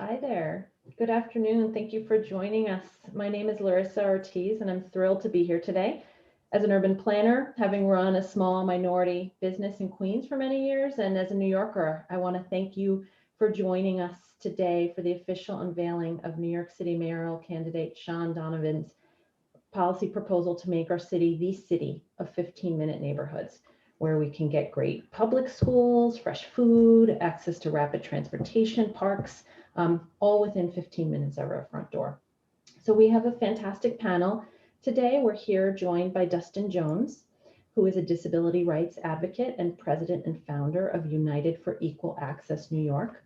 Hi there. Good afternoon. Thank you for joining us. My name is Larisa Ortiz, and I'm thrilled to be here today. As an urban planner, having run a small minority business in Queens for many years, and as a New Yorker, I want to thank you for joining us today for the official unveiling of New York City mayoral candidate Shaun Donovan's policy proposal to make our city the city of 15-minute neighborhoods, where we can get great public schools, fresh food, access to rapid transportation, parks, all within 15 minutes of our front door. So we have a fantastic panel. Today, we're here joined by Dustin Jones, who is a disability rights advocate and president and founder of United for Equal Access New York.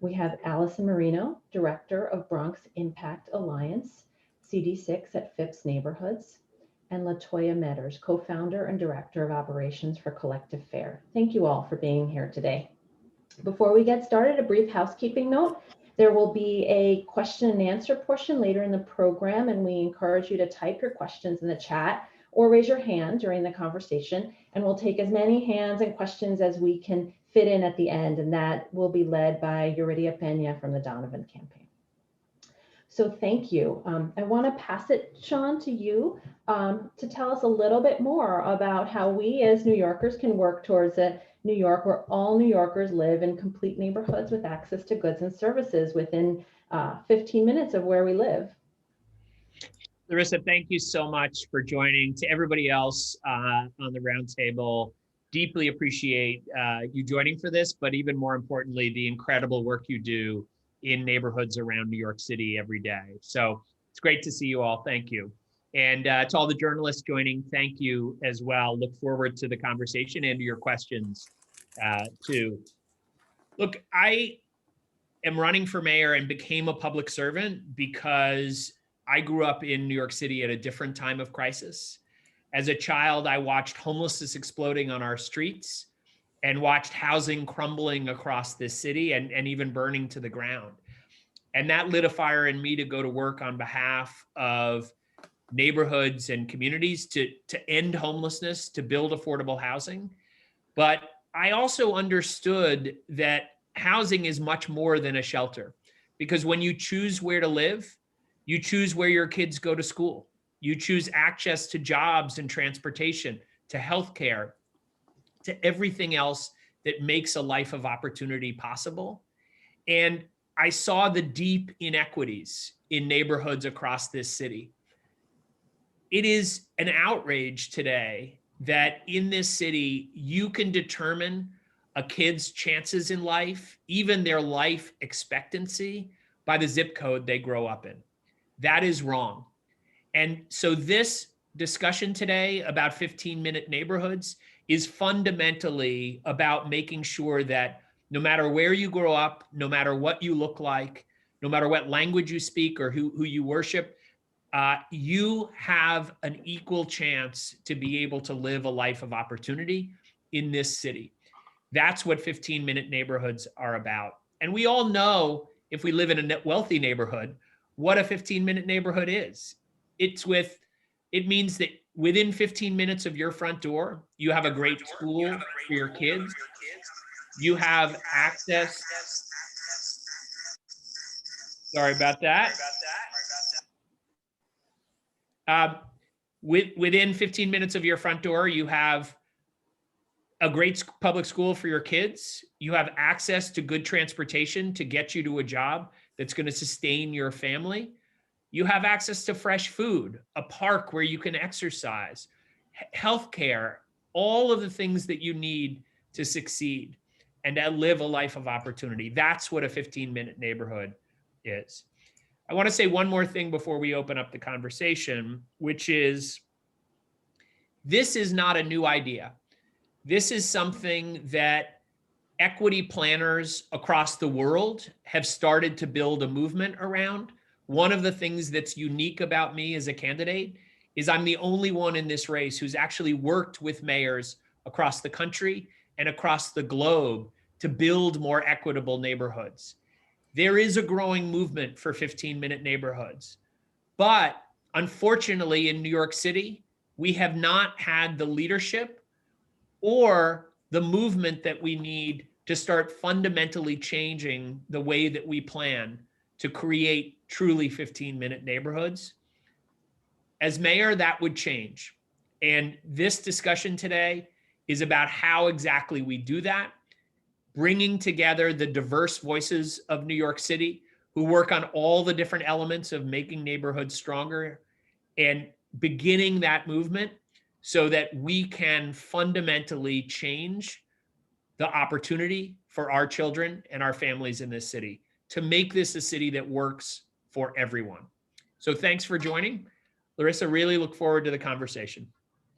We have Allison Marino, director of Bronx Impact Alliance, CD6 at Phipps Neighborhoods, and LaToya Meaders, co-founder and director of operations for Collective Fair. Thank you all for being here today. Before we get started, a brief housekeeping note. There will be a question and answer portion later in the program, and we encourage you to type your questions in the chat or raise your hand during the conversation, and we'll take as many hands and questions as we can fit in at the end, and that will be led by Yuridia Pena from the Donovan campaign. So thank you. I want to pass it, Shaun, to you to tell us a little bit more about how we as New Yorkers can work towards a New York where all New Yorkers live in complete neighborhoods with access to goods and services within 15 minutes of where we live. Larisa, thank you so much for joining. To everybody else on the roundtable, deeply appreciate you joining for this, but even more importantly, the incredible work you do in neighborhoods around New York City every day. So it's great to see you all. Thank you. And to all the journalists joining, thank you as well. Look forward to the conversation and to your questions too. Look, I am running for mayor and became a public servant because I grew up in New York City at a different time of crisis. As a child, I watched homelessness exploding on our streets and watched housing crumbling across this city and even burning to the ground. And that lit a fire in me to go to work on behalf of neighborhoods and communities to end homelessness, to build affordable housing. But I also understood that housing is much more than a shelter, because when you choose where to live, you choose where your kids go to school. You choose access to jobs and transportation, to healthcare, to everything else that makes a life of opportunity possible. And I saw the deep inequities in neighborhoods across this city. It is an outrage today that in this city, you can determine a kid's chances in life, even their life expectancy, by the zip code they grow up in. That is wrong. And so this discussion today about 15-minute neighborhoods is fundamentally about making sure that no matter where you grow up, no matter what you look like, no matter what language you speak or who you worship, you have an equal chance to be able to live a life of opportunity in this city. That's what 15-minute neighborhoods are about. And we all know, if we live in a wealthy neighborhood, what a 15-minute neighborhood is. It means that within 15 minutes of your front door, you have a great school for your kids. You have access. Sorry about that. Within 15 minutes of your front door, you have a great public school for your kids. You have access to good transportation to get you to a job that's going to sustain your family. You have access to fresh food, a park where you can exercise, healthcare, all of the things that you need to succeed and to live a life of opportunity. That's what a 15-minute neighborhood is. I want to say one more thing before we open up the conversation, which is this is not a new idea. This is something that equity planners across the world have started to build a movement around. One of the things that's unique about me as a candidate is I'm the only one in this race who's actually worked with mayors across the country and across the globe to build more equitable neighborhoods. There is a growing movement for 15-minute neighborhoods, but unfortunately in New York City, we have not had the leadership or the movement that we need to start fundamentally changing the way that we plan to create truly 15-minute neighborhoods. As mayor, that would change. And this discussion today is about how exactly we do that, bringing together the diverse voices of New York City who work on all the different elements of making neighborhoods stronger and beginning that movement so that we can fundamentally change the opportunity for our children and our families in this city to make this a city that works for everyone. So thanks for joining. Larisa, really look forward to the conversation.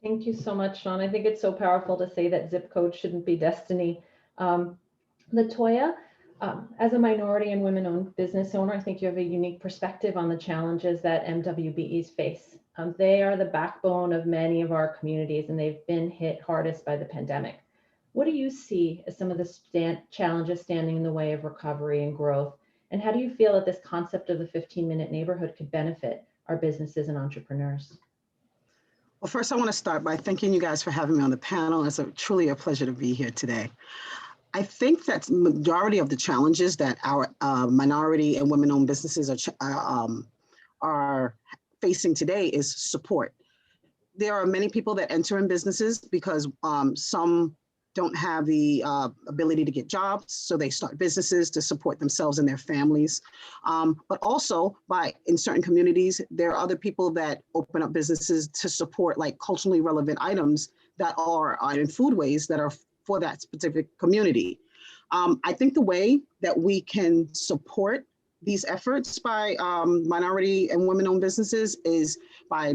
Thank you so much, Shaun. I think it's so powerful to say that zip code shouldn't be destiny. LaToya, as a minority and women-owned business owner, I think you have a unique perspective on the challenges that MWBEs face. They are the backbone of many of our communities, and they've been hit hardest by the pandemic. What do you see as some of the challenges standing in the way of recovery and growth? And how do you feel that this concept of the 15-minute neighborhood could benefit our businesses and entrepreneurs? Well, first, I want to start by thanking you guys for having me on the panel. It's truly a pleasure to be here today. I think that the majority of the challenges that our minority and women-owned businesses are facing today is support. There are many people that enter in businesses because some don't have the ability to get jobs, so they start businesses to support themselves and their families. But also, in certain communities, there are other people that open up businesses to support like culturally relevant items that are in foodways that are for that specific community. I think the way that we can support these efforts by minority and women-owned businesses is by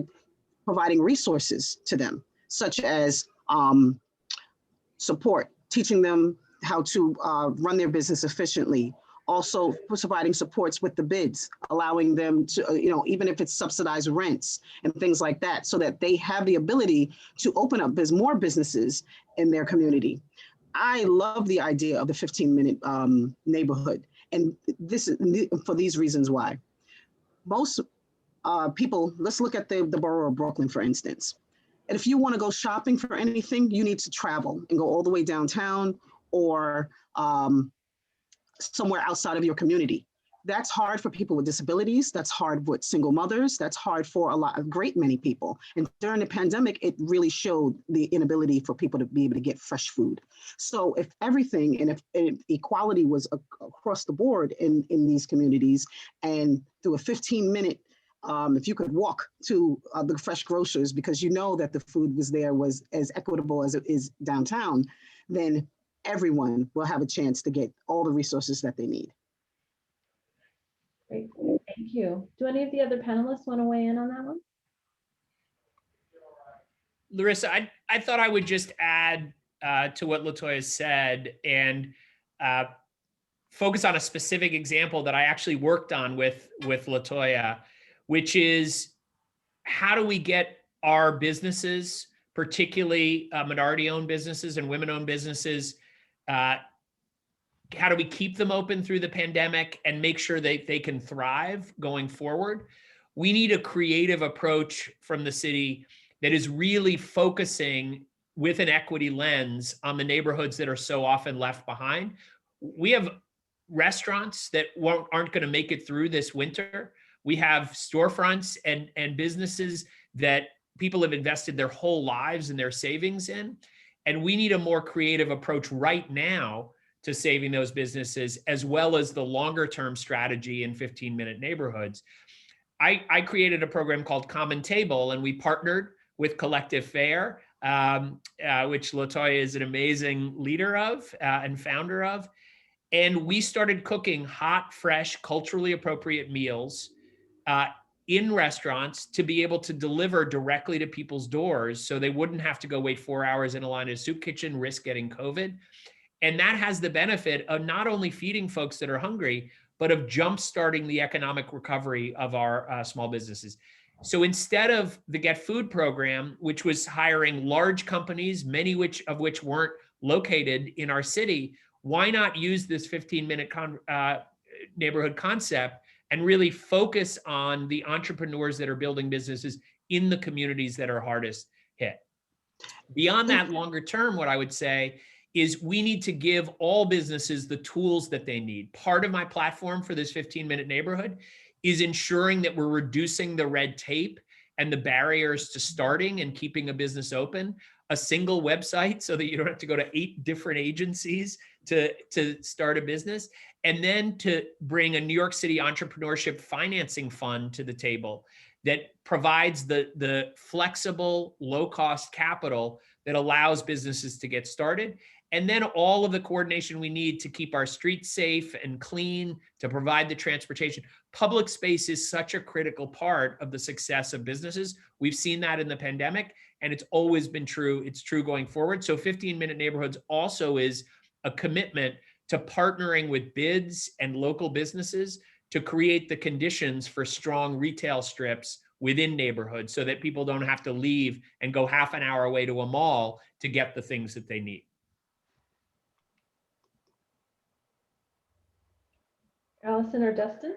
providing resources to them, such as support, teaching them how to run their business efficiently. Also providing supports with the bids, allowing them to, even if it's subsidized rents and things like that, so that they have the ability to open up more businesses in their community. I love the idea of the 15-minute neighborhood. And this is for these reasons why. Most people, let's look at the borough of Brooklyn, for instance. And if you want to go shopping for anything, you need to travel and go all the way downtown or somewhere outside of your community. That's hard for people with disabilities. That's hard with single mothers. That's hard for a great many people. And during the pandemic, it really showed the inability for people to be able to get fresh food. So if everything and if equality was across the board in these communities, and through a 15-minute, if you could walk to the fresh grocers because you know that the food was as equitable as it is downtown, then everyone will have a chance to get all the resources that they need. Great, thank you. Do any of the other panelists want to weigh in on that one? Larisa, I thought I would just add to what LaToya said and focus on a specific example that I actually worked on with LaToya, which is how do we get our businesses, particularly minority-owned businesses and women-owned businesses, how do we keep them open through the pandemic and make sure they can thrive going forward? We need a creative approach from the city that is really focusing with an equity lens on the neighborhoods that are so often left behind. We have restaurants that aren't going to make it through this winter. We have storefronts and businesses that people have invested their whole lives and their savings in. And we need a more creative approach right now to saving those businesses, as well as the longer term strategy in 15-minute neighborhoods. I created a program called Common Table, and we partnered with Collective Fare, which LaToya is an amazing leader of and founder of. And we started cooking hot, fresh, culturally appropriate meals in restaurants to be able to deliver directly to people's doors so they wouldn't have to go wait 4 hours in a line at a soup kitchen, risk getting COVID. And that has the benefit of not only feeding folks that are hungry, but of jumpstarting the economic recovery of our small businesses. So instead of the Get Food program, which was hiring large companies, many of which weren't located in our city, why not use this 15-minute neighborhood concept and really focus on the entrepreneurs that are building businesses in the communities that are hardest hit? Beyond that, longer term, what I would say is we need to give all businesses the tools that they need. Part of my platform for this 15-minute neighborhood is ensuring that we're reducing the red tape and the barriers to starting and keeping a business open. A single website so that you don't have to go to 8 different agencies to start a business. And then to bring a New York City entrepreneurship financing fund to the table that provides the flexible, low-cost capital that allows businesses to get started. And then all of the coordination we need to keep our streets safe and clean, to provide the transportation. Public space is such a critical part of the success of businesses. We've seen that in the pandemic, and it's always been true. It's true going forward. So 15-minute neighborhoods also is a commitment to partnering with BIDS and local businesses to create the conditions for strong retail strips within neighborhoods so that people don't have to leave and go half an hour away to a mall to get the things that they need. Allison or Dustin?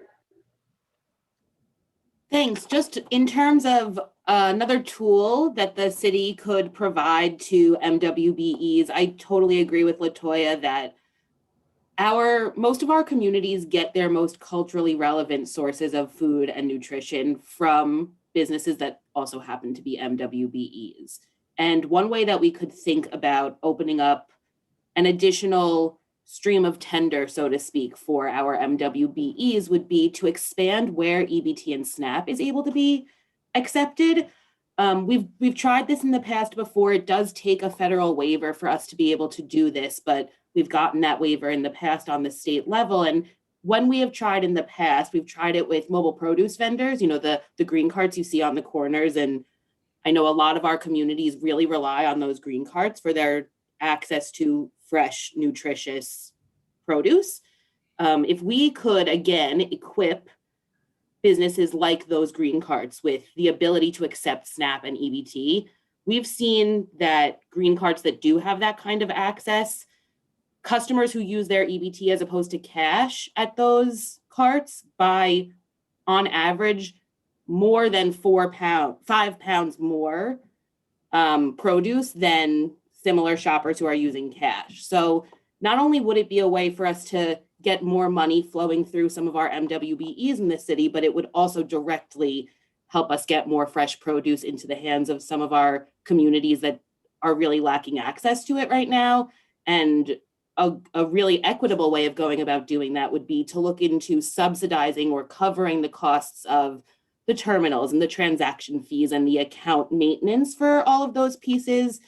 Thanks. Just in terms of another tool that the city could provide to MWBEs, I totally agree with LaToya that most of our communities get their most culturally relevant sources of food and nutrition from businesses that also happen to be MWBEs. And one way that we could think about opening up an additional stream of tender, so to speak, for our MWBEs would be to expand where EBT and SNAP is able to be accepted. We've tried this in the past before. It does take a federal waiver for us to be able to do this, but we've gotten that waiver in the past on the state level. And when we have tried in the past, we've tried it with mobile produce vendors, the green carts you see on the corners. And I know a lot of our communities really rely on those green carts for their access to fresh, nutritious produce. If we could, again, equip businesses like those green carts with the ability to accept SNAP and EBT, we've seen that green carts that do have that kind of access, customers who use their EBT as opposed to cash at those carts buy, on average, more than 5 pounds more produce than similar shoppers who are using cash. So not only would it be a way for us to get more money flowing through some of our MWBEs in the city, but it would also directly help us get more fresh produce into the hands of some of our communities that are really lacking access to it right now. And a really equitable way of going about doing that would be to look into subsidizing or covering the costs of the terminals and the transaction fees and the account maintenance for all of those pieces.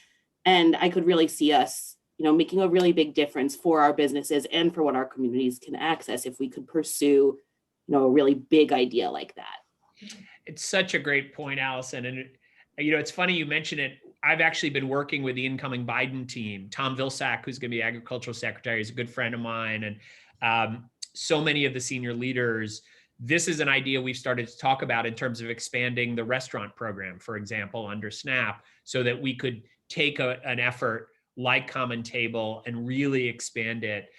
And I could really see us, making a really big difference for our businesses and for what our communities can access if we could pursue, a really big idea like that. It's such a great point, Allison. And, it's funny you mention it. I've actually been working with the incoming Biden team. Tom Vilsack, who's going to be agricultural secretary, is a good friend of mine. And so many of the senior leaders, this is an idea we've started to talk about in terms of expanding the restaurant program, for example, under SNAP, so that we could take an effort like Common Table and really expand it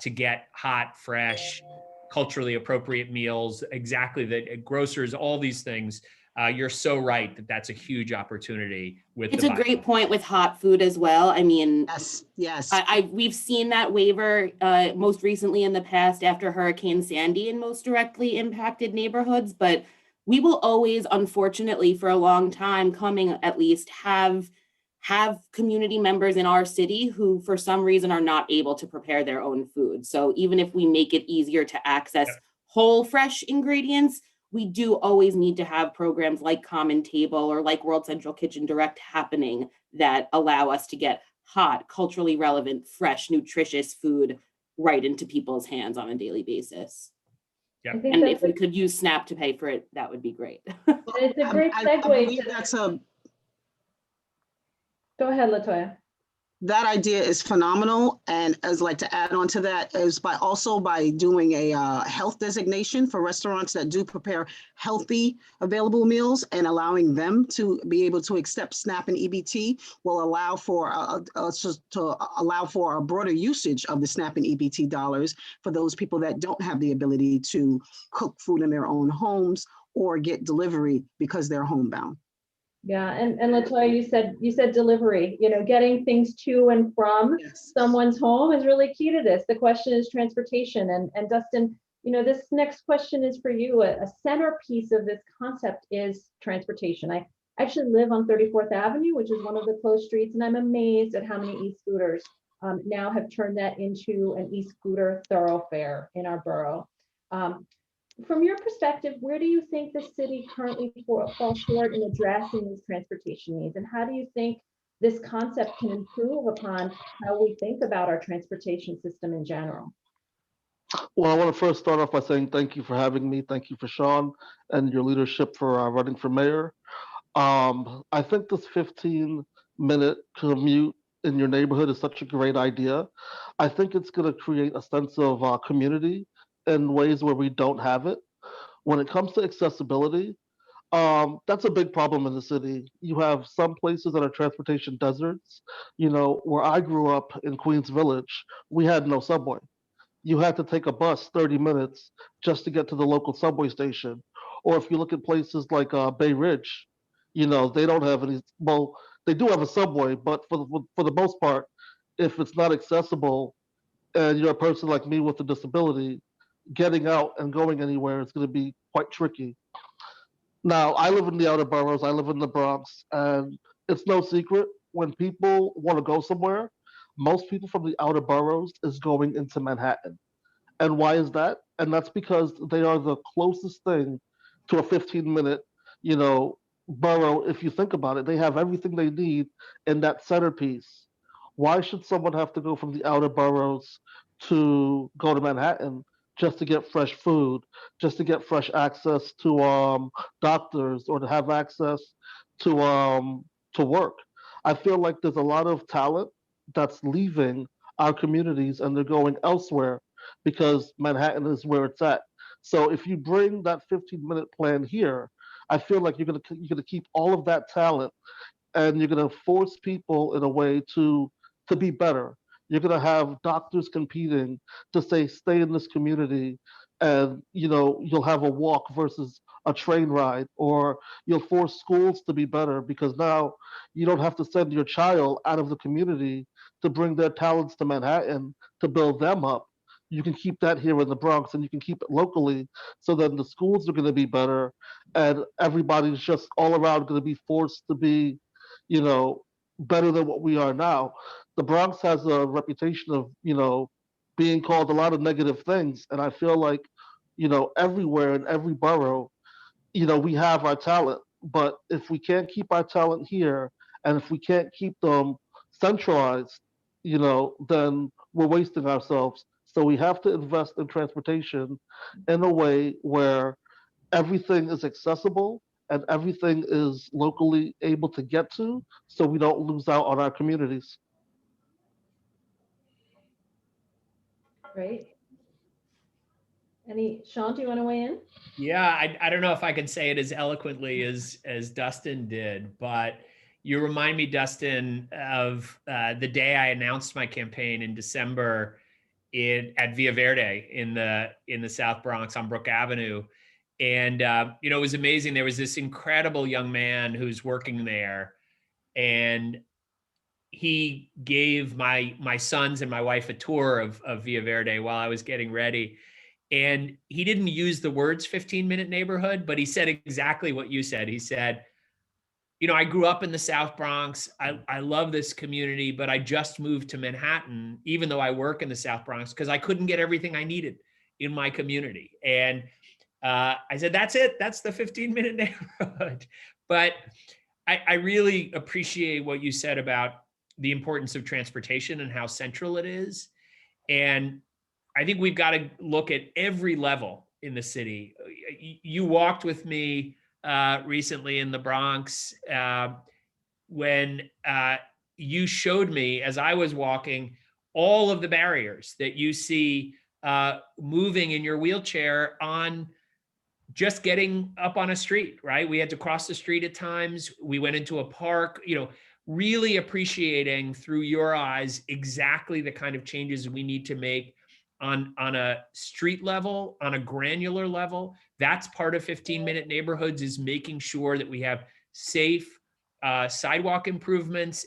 to get hot, fresh, culturally appropriate meals, exactly that grocers, all these things. You're so right that that's a huge opportunity with it's a great point with hot food as well. I mean, yes. We've seen that waiver most recently in the past after Hurricane Sandy in most directly impacted neighborhoods, but we will always, unfortunately, for a long time coming at least, have community members in our city who for some reason are not able to prepare their own food. So even if we make it easier to access whole fresh ingredients, we do always need to have programs like Common Table or like World Central Kitchen Direct happening that allow us to get hot, culturally relevant, fresh, nutritious food right into people's hands on a daily basis. Yeah. And if we could use SNAP to pay for it, that would be great. It's a great segue to Go ahead, LaToya. That idea is phenomenal. And I'd like to add on to that is by doing a health designation for restaurants that do prepare healthy available meals and allowing them to be able to accept SNAP and EBT will allow for a broader usage of the SNAP and EBT dollars for those people that don't have the ability to cook food in their own homes or get delivery because they're homebound. Yeah, and LaToya, you said delivery, getting things to and from Yes. someone's home is really key to this. The question is transportation. And Dustin, this next question is for you. A centerpiece of this concept is transportation. I actually live on 34th Avenue, which is one of the closed streets, and I'm amazed at how many e-scooters now have turned that into an e-scooter thoroughfare in our borough. From your perspective, where do you think the city currently falls short in addressing these transportation needs? And how do you think this concept can improve upon how we think about our transportation system in general? Well, I want to first start off by saying thank you for having me. Thank you for Shaun and your leadership for running for mayor. I think this 15-minute commute in your neighborhood is such a great idea. I think it's going to create a sense of community in ways where we don't have it. When it comes to accessibility, that's a big problem in the city. You have some places that are transportation deserts. Where I grew up in Queens Village, we had no subway. You had to take a bus 30 minutes just to get to the local subway station. Or if you look at places like Bay Ridge, they don't have any. Well, they do have a subway, but for the most part, if it's not accessible and you're a person like me with a disability, getting out and going anywhere is going to be quite tricky. Now, I live in the outer boroughs. I live in the Bronx, and it's no secret when people want to go somewhere, most people from the outer boroughs is going into Manhattan. And why is that? And that's because they are the closest thing to a 15-minute, borough. If you think about it, they have everything they need in that centerpiece. Why should someone have to go from the outer boroughs to go to Manhattan just to get fresh food, just to get fresh access to doctors or to have access to work? I feel like there's a lot of talent that's leaving our communities and they're going elsewhere because Manhattan is where it's at. So if you bring that 15-minute plan here, I feel like you're gonna keep all of that talent and you're going to force people in a way to be better. You're going to have doctors competing to say stay in this community, and you'll have a walk versus a train ride, or you'll force schools to be better because now you don't have to send your child out of the community to bring their talents to Manhattan to build them up. You can keep that here in the Bronx and you can keep it locally, so then the schools are going to be better and everybody's just all around going to be forced to be better than what we are now. The Bronx has a reputation of, being called a lot of negative things. And I feel like, everywhere in every borough, we have our talent. But if we can't keep our talent here and if we can't keep them centralized, then we're wasting ourselves. So we have to invest in transportation in a way where everything is accessible and everything is locally able to get to so we don't lose out on our communities. Great. Shaun, do you want to weigh in? Yeah, I don't know if I can say it as eloquently as Dustin did, but you remind me, Dustin, of the day I announced my campaign in December at Via Verde in the South Bronx on Brook Avenue. And it was amazing. There was this incredible young man who's working there, and he gave my sons and my wife a tour of Via Verde while I was getting ready. And he didn't use the words 15-minute neighborhood, but he said exactly what you said. He said, I grew up in the South Bronx. I love this community, but I just moved to Manhattan, even though I work in the South Bronx, because I couldn't get everything I needed in my community. And I said, that's it. That's the 15-minute neighborhood. But I really appreciate what you said about the importance of transportation and how central it is. And I think we've got to look at every level in the city. You walked with me recently in the Bronx when you showed me, as I was walking, all of the barriers that you see moving in your wheelchair on just getting up on a street, right? We had to cross the street at times. We went into a park, really appreciating through your eyes exactly the kind of changes we need to make on a street level, on a granular level. That's part of 15-minute neighborhoods, is making sure that we have safe, sidewalk improvements,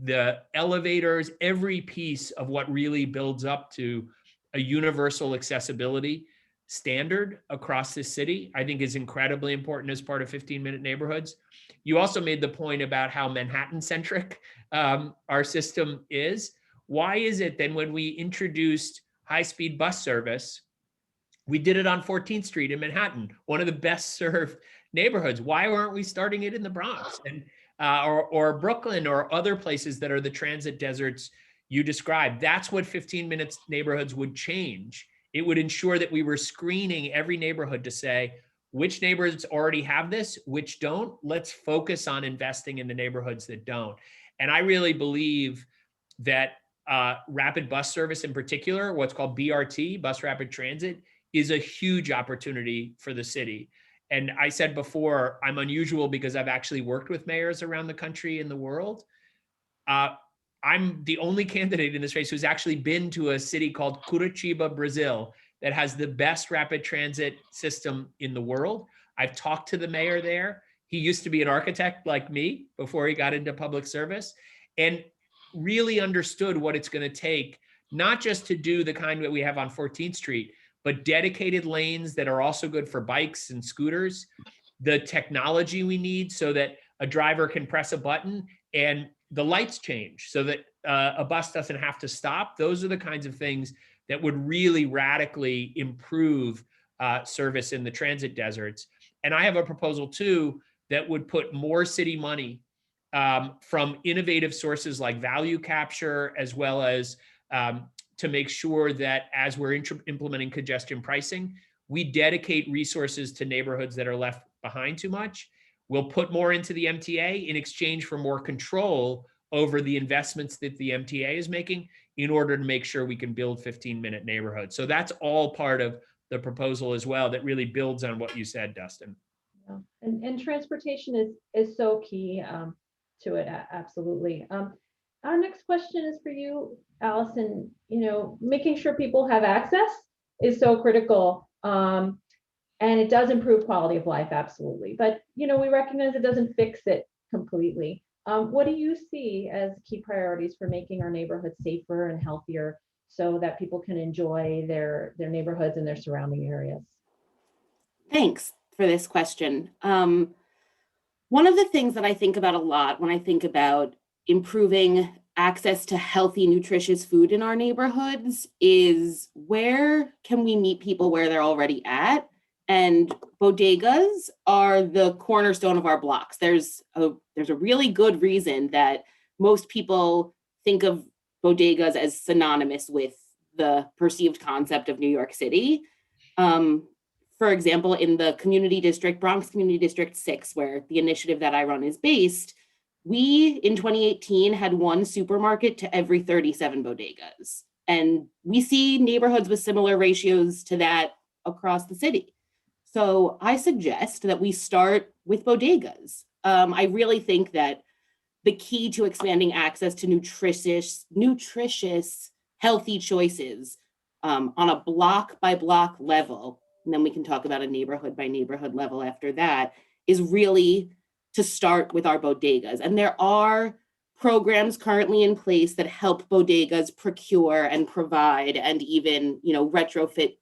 the elevators, every piece of what really builds up to a universal accessibility standard across the city, I think is incredibly important as part of 15-minute neighborhoods. You also made the point about how Manhattan-centric our system is. Why is it then when we introduced high-speed bus service, we did it on 14th Street in Manhattan, one of the best served neighborhoods? Why aren't we starting it in the Bronx and or Brooklyn or other places that are the transit deserts you described? That's what 15-minute neighborhoods would change. It would ensure that we were screening every neighborhood to say, which neighborhoods already have this, which don't? Let's focus on investing in the neighborhoods that don't. And I really believe that rapid bus service in particular, what's called BRT, bus rapid transit, is a huge opportunity for the city. And I said before, I'm unusual because I've actually worked with mayors around the country and the world. I'm the only candidate in this race who's actually been to a city called Curitiba, Brazil, that has the best rapid transit system in the world. I've talked to the mayor there. He used to be an architect like me before he got into public service, and really understood what it's going to take, not just to do the kind that we have on 14th Street, but dedicated lanes that are also good for bikes and scooters, the technology we need so that a driver can press a button and the lights change so that a bus doesn't have to stop. Those are the kinds of things that would really radically improve service in the transit deserts. And I have a proposal too that would put more city money from innovative sources like value capture, as well as to make sure that as we're implementing congestion pricing, we dedicate resources to neighborhoods that are left behind too much. We'll put more into the MTA in exchange for more control over the investments that the MTA is making in order to make sure we can build 15-minute neighborhoods. So that's all part of the proposal as well that really builds on what you said, Dustin. Yeah. And transportation is so key to it, absolutely. Our next question is for you, Allison. Making sure people have access is so critical. And it does improve quality of life, absolutely. But, we recognize it doesn't fix it completely. What do you see as key priorities for making our neighborhoods safer and healthier so that people can enjoy their neighborhoods and their surrounding areas? Thanks for this question. One of the things that I think about a lot when I think about improving access to healthy, nutritious food in our neighborhoods is where can we meet people where they're already at? And bodegas are the cornerstone of our blocks. There's a really good reason that most people think of bodegas as synonymous with the perceived concept of New York City. For example, in the community district, Bronx Community District 6, where the initiative that I run is based, we in 2018 had one supermarket to every 37 bodegas. And we see neighborhoods with similar ratios to that across the city. So I suggest that we start with bodegas. I really think that the key to expanding access to nutritious, healthy choices on a block by block level, and then we can talk about a neighborhood by neighborhood level after that, is really to start with our bodegas. And there are programs currently in place that help bodegas procure and provide and even, retrofit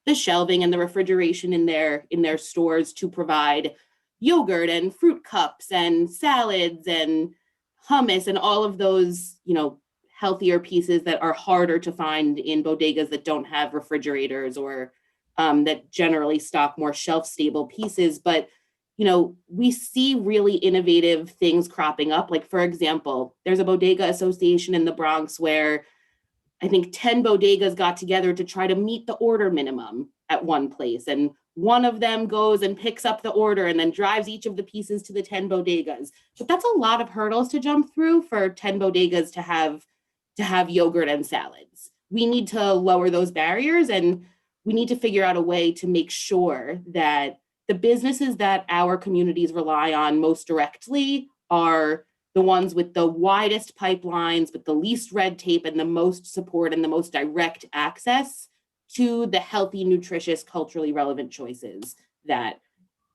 the shelving and the refrigeration in their stores to provide yogurt and fruit cups and salads and hummus and all of those, healthier pieces that are harder to find in bodegas that don't have refrigerators or that generally stock more shelf-stable pieces. But, we see really innovative things cropping up. Like, for example, there's a bodega association in the Bronx where I think 10 bodegas got together to try to meet the order minimum at one place. And one of them goes and picks up the order and then drives each of the pieces to the 10 bodegas. But that's a lot of hurdles to jump through for 10 bodegas to have yogurt and salads. We need to lower those barriers, and we need to figure out a way to make sure that the businesses that our communities rely on most directly are the ones with the widest pipelines, with the least red tape and the most support and the most direct access to the healthy, nutritious, culturally relevant choices that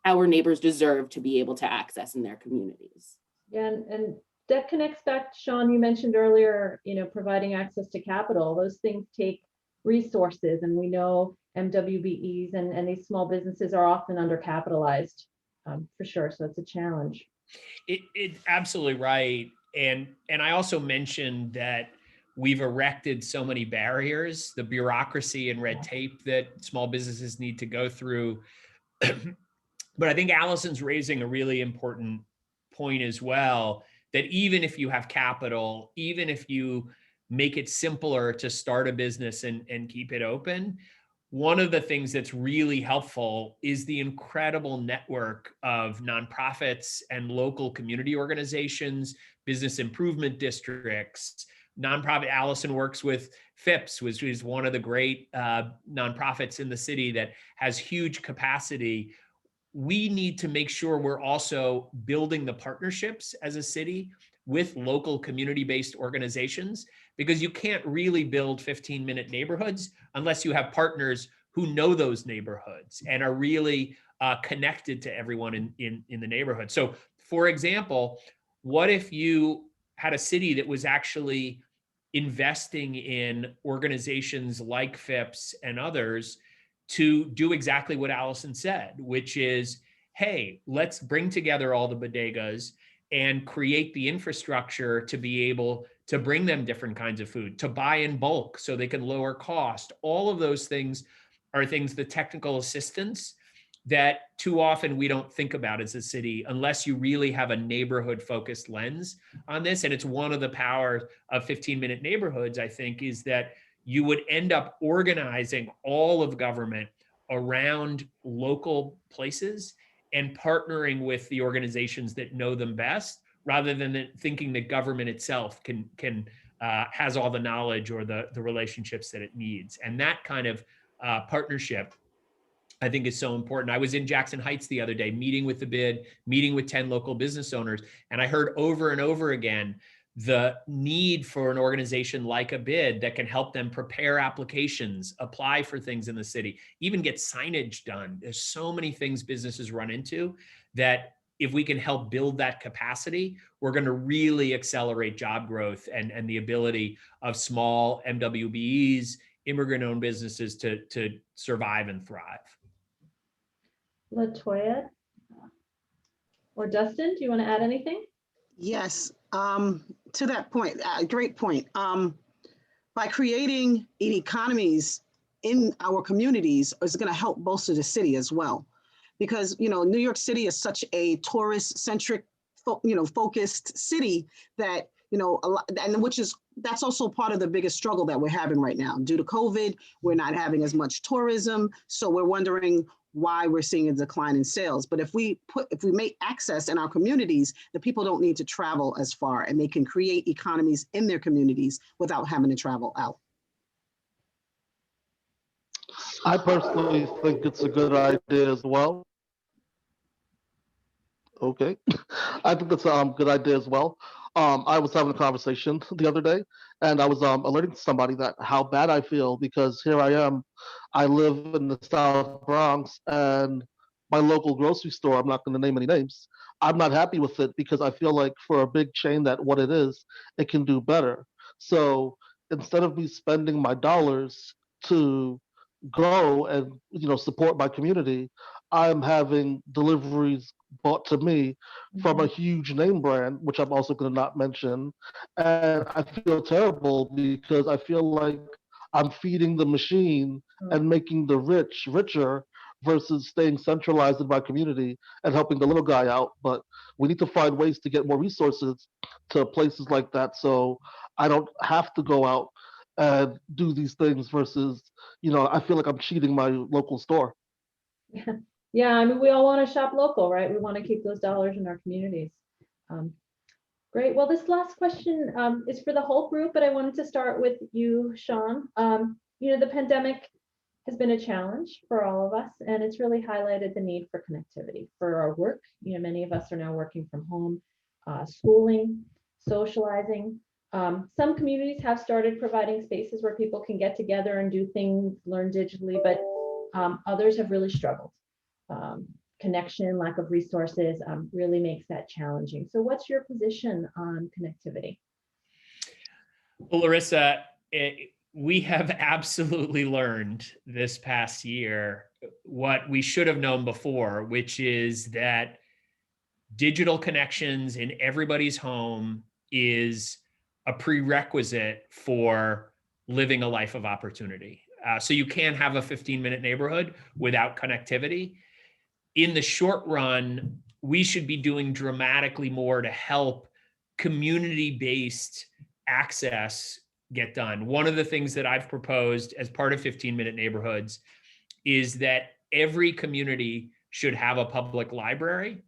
our neighbors deserve to be able to access in their communities. Yeah, and that connects back, Shaun, you mentioned earlier, providing access to capital. Those things take resources, and we know MWBEs and these small businesses are often undercapitalized, for sure. So it's a challenge. It absolutely right. And I also mentioned that we've erected so many barriers, the bureaucracy and red tape that small businesses need to go through. But I think Allison's raising a really important point as well, that even if you have capital, even if you make it simpler to start a business and keep it open, one of the things that's really helpful is the incredible network of nonprofits and local community organizations, business improvement districts, nonprofit. Allison works with Phipps, which is one of the great nonprofits in the city that has huge capacity. We need to make sure we're also building the partnerships as a city with local community-based organizations, because you can't really build 15-minute neighborhoods unless you have partners who know those neighborhoods and are really connected to everyone in the neighborhood. So, for example, what if you had a city that was actually investing in organizations like Phipps and others to do exactly what Allison said, which is, hey, let's bring together all the bodegas and create the infrastructure to be able to bring them different kinds of food, to buy in bulk so they can lower cost. All of those things are things, the technical assistance that too often we don't think about as a city unless you really have a neighborhood focused lens on this. And it's one of the powers of 15-minute neighborhoods, I think, is that you would end up organizing all of government around local places and partnering with the organizations that know them best, rather than thinking that government itself can has all the knowledge or the relationships that it needs. And that kind of partnership, I think, is so important. I was in Jackson Heights the other day, meeting with the BID, meeting with 10 local business owners, and I heard over and over again the need for an organization like a BID that can help them prepare applications, apply for things in the city, even get signage done. There's so many things businesses run into that if we can help build that capacity, we're going to really accelerate job growth and the ability of small MWBEs, immigrant-owned businesses to survive and thrive. LaToya or Dustin, do you want to add anything? Yes, to that point, great point. By creating economies in our communities is going to help bolster the city as well. Because, New York City is such a tourist-centric, focused city that, a lot, and that's also part of the biggest struggle that we're having right now. Due to COVID, we're not having as much tourism. So we're wondering why we're seeing a decline in sales. But if we make access in our communities, the people don't need to travel as far, and they can create economies in their communities without having to travel out. I personally think it's a good idea as well. Okay. I think that's a good idea as well. I was having a conversation the other day, and I was alerting somebody that how bad I feel, because here I am. I live in the South Bronx, and my local grocery store, I'm not going to name any names, I'm not happy with it because I feel like for a big chain that what it is, it can do better. So instead of me spending my dollars to go and support my community, I'm having deliveries bought to me from a huge name brand, which I'm also going to not mention. And I feel terrible because I feel like I'm feeding the machine and making the rich richer versus staying centralized in my community and helping the little guy out. But we need to find ways to get more resources to places like that, so I don't have to go out and do these things versus, I feel like I'm cheating my local store. Yeah, I mean, we all want to shop local, right? We want to keep those dollars in our communities. Great. Well, this last question is for the whole group, but I wanted to start with you, Shaun. The pandemic has been a challenge for all of us, and it's really highlighted the need for connectivity for our work. Many of us are now working from home, schooling, socializing. Some communities have started providing spaces where people can get together and do things, learn digitally, but others have really struggled. connection, lack of resources really makes that challenging. So what's your position on connectivity? Well, Larisa, we have absolutely learned this past year what we should have known before, which is that digital connections in everybody's home is a prerequisite for living a life of opportunity. So you can't have a 15-minute neighborhood without connectivity. In the short run, we should be doing dramatically more to help community-based access get done. One of the things that I've proposed as part of 15-minute neighborhoods is that every community should have a public library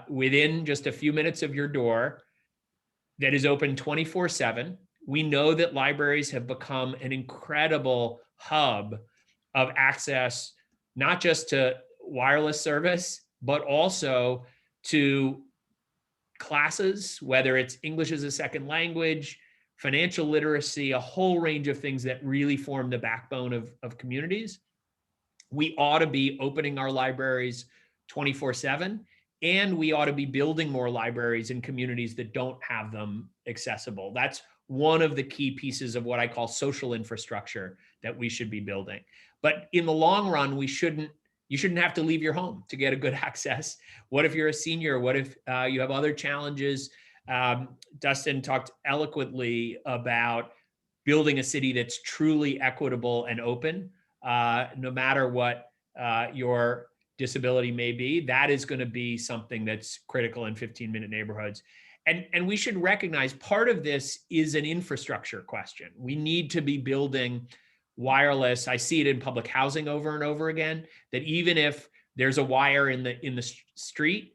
within just a few minutes of your door that is open 24/7. We know that libraries have become an incredible hub of access, not just to wireless service, but also to classes, whether it's English as a second language, financial literacy, a whole range of things that really form the backbone of communities. We ought to be opening our libraries 24/7, and we ought to be building more libraries in communities that don't have them accessible. That's one of the key pieces of what I call social infrastructure that we should be building. But in the long run, you shouldn't have to leave your home to get a good access. What if you're a senior? What if you have other challenges? Dustin talked eloquently about building a city that's truly equitable and open, no matter what your disability may be. That is going to be something that's critical in 15-minute neighborhoods. And we should recognize part of this is an infrastructure question. We need to be building wireless. I see it in public housing over and over again, that even if there's a wire in the street,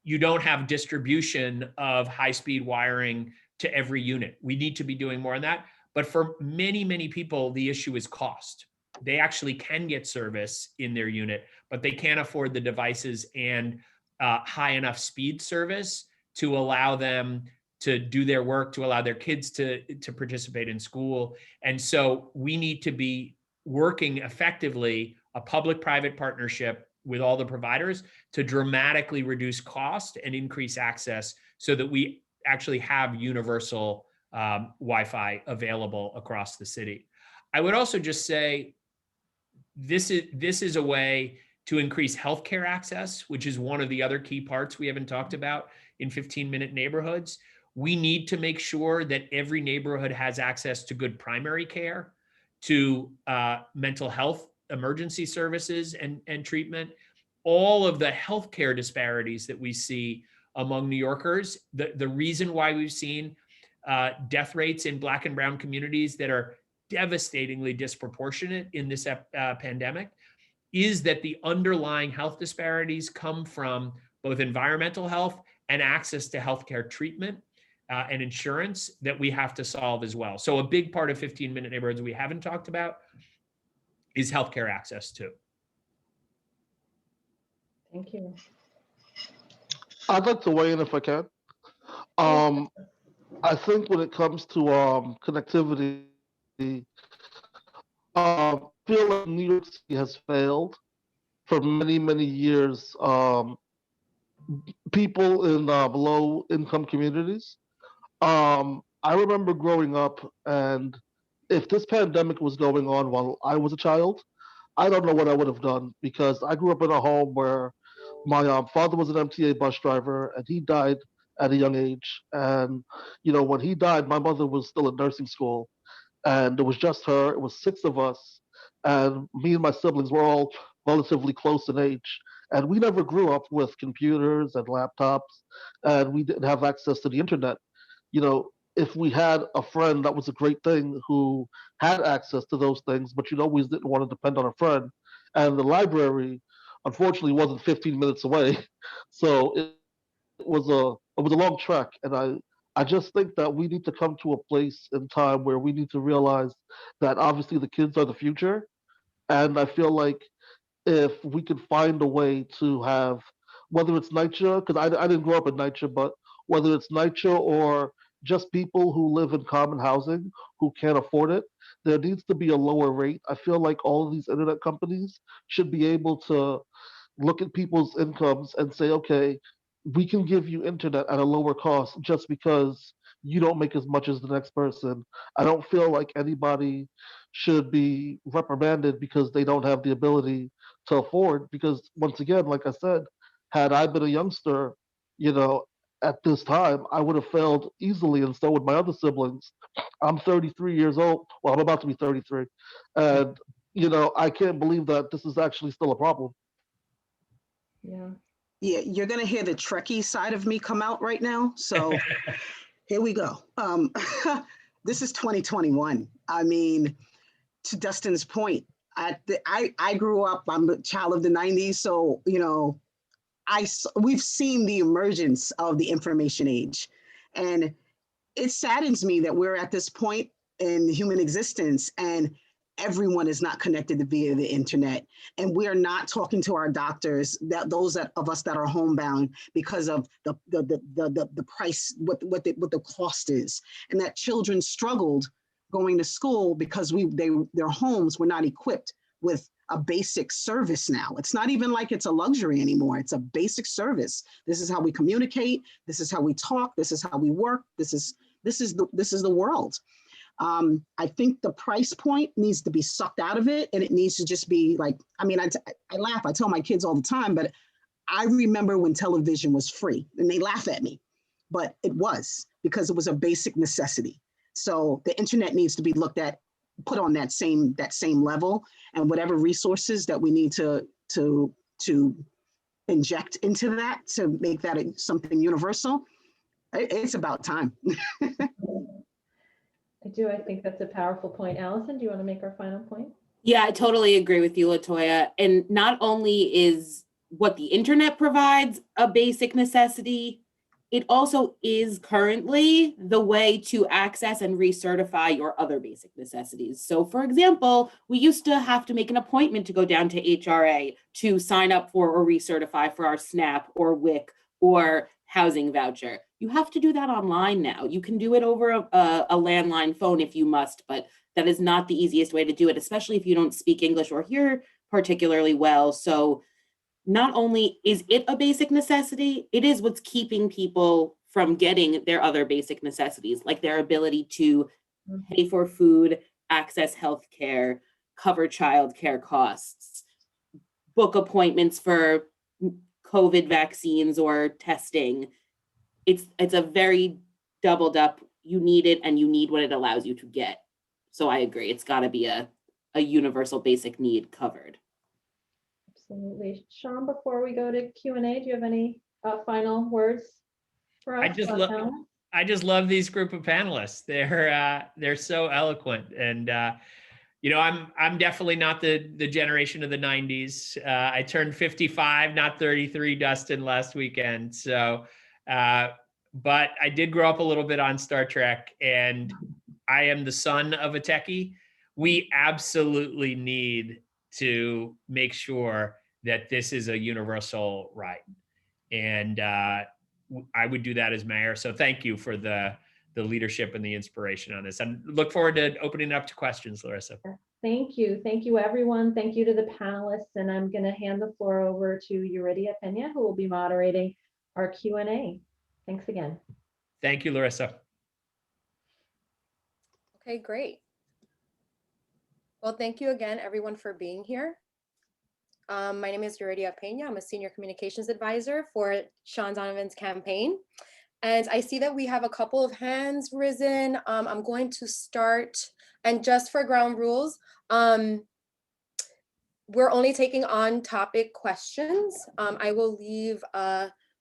you don't have distribution of high-speed wiring to every unit. We need to be doing more on that. But for many, many people, the issue is cost. They actually can get service in their unit, but they can't afford the devices and high enough speed service to allow them to do their work, to allow their kids to participate in school. And so we need to be working effectively, a public-private partnership with all the providers to dramatically reduce cost and increase access so that we actually have universal Wi-Fi available across the city. I would also just say this is a way to increase healthcare access, which is one of the other key parts we haven't talked about in 15-minute neighborhoods. We need to make sure that every neighborhood has access to good primary care, to mental health emergency services and treatment. All of the healthcare disparities that we see among New Yorkers, the reason why we've seen death rates in Black and brown communities that are devastatingly disproportionate in this pandemic is that the underlying health disparities come from both environmental health and access to healthcare treatment and insurance that we have to solve as well. So a big part of 15-minute neighborhoods we haven't talked about is healthcare access too. Thank you. I'd like to weigh in if I can. I think when it comes to connectivity, I feel like New York City has failed for many, many years. People in low income communities. I remember growing up, and if this pandemic was going on while I was a child, I don't know what I would have done, because I grew up in a home where my father was an MTA bus driver, and he died at a young age. And when he died, my mother was still in nursing school, and it was just her. It was 6 of us, and me and my siblings were all relatively close in age. And we never grew up with computers and laptops, and we didn't have access to the internet. If we had a friend, that was a great thing, who had access to those things, but you always didn't want to depend on a friend. And the library, unfortunately, wasn't 15 minutes away, so it was a long trek. And I just think that we need to come to a place in time where we need to realize that obviously the kids are the future, and I feel like if we could find a way to have, whether it's NYCHA, because I didn't grow up in NYCHA, but whether it's NYCHA or just people who live in common housing who can't afford it, there needs to be a lower rate. I feel like all of these internet companies should be able to look at people's incomes and say, okay, we can give you internet at a lower cost just because you don't make as much as the next person. I don't feel like anybody should be reprimanded because they don't have the ability to afford. Because once again, like I said, had I been a youngster, you know, at this time, I would have failed easily, and so would my other siblings. I'm 33 years old. Well, I'm about to be 33. And, you know, I can't believe that this is actually still a problem. Yeah. Yeah, you're gonna hear the Trekkie side of me come out right now. So here we go. This is 2021. I mean, to Dustin's point, I grew up, I'm a child of the 90s. So, you know, we've seen the emergence of the information age. And it saddens me that we're at this point in human existence and everyone is not connected via the internet, and we are not talking to our doctors, that those of us that are homebound, because of the price, what the cost is, and that children struggled going to school because their homes were not equipped with a basic service. Now it's not even like it's a luxury anymore. It's a basic service. This is how we communicate. This is how we talk. This is how we work. This is the world. I think the price point needs to be sucked out of it, and it needs to just be like, I mean, I laugh, I tell my kids all the time, but I remember when television was free, and they laugh at me, but it was, because it was a basic necessity. So the internet needs to be looked at, put on that same level, and whatever resources that we need to inject into that to make that something universal, it's about time. I do. I think that's a powerful point. Allison, do you want to make our final point? Yeah, I totally agree with you, LaToya. And not only is what the internet provides a basic necessity, it also is currently the way to access and recertify your other basic necessities. So for example, we used to have to make an appointment to go down to HRA to sign up for or recertify for our SNAP or WIC or housing voucher. You have to do that online now. You can do it over a landline phone if you must, but that is not the easiest way to do it, especially if you don't speak English or hear particularly well. So not only is it a basic necessity, it is what's keeping people from getting their other basic necessities, like their ability to pay for food, access healthcare, cover childcare costs, book appointments for COVID vaccines or testing. It's a very doubled up, you need it and you need what it allows you to get. So I agree, it's gotta be a universal basic need covered. Absolutely. Shaun, before we go to Q&A, do you have any final words for us? I just love these group of panelists. They're so eloquent, and you know, I'm definitely not the generation of the 90s. I turned 55, not 33, Dustin, last weekend. So, but I did grow up a little bit on Star Trek, and I am the son of a techie. We absolutely need to make sure that this is a universal right. And I would do that as mayor. So thank you for the leadership and the inspiration on this. And look forward to opening it up to questions, Larisa. Thank you. Thank you, everyone. Thank you to the panelists. And I'm going to hand the floor over to Yuridia Pena, who will be moderating our Q&A. Thanks again. Thank you, Larisa. Okay, great. Well, thank you again, everyone, for being here. My name is Yuridia Pena. I'm a senior communications advisor for Shaun Donovan's campaign. And I see that we have a couple of hands risen. I'm going to start, and just for ground rules, we're only taking on topic questions. I will leave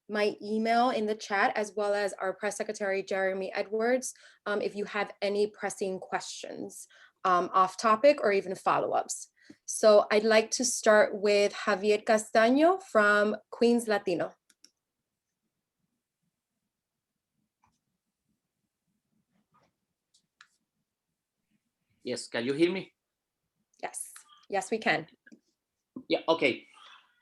my email in the chat, as well as our press secretary, Jeremy Edwards, if you have any pressing questions off topic or even follow-ups. So I'd like to start with Javier Castaño from Queens Latino. Yes, can you hear me? Yes, yes, we can. Yeah, okay.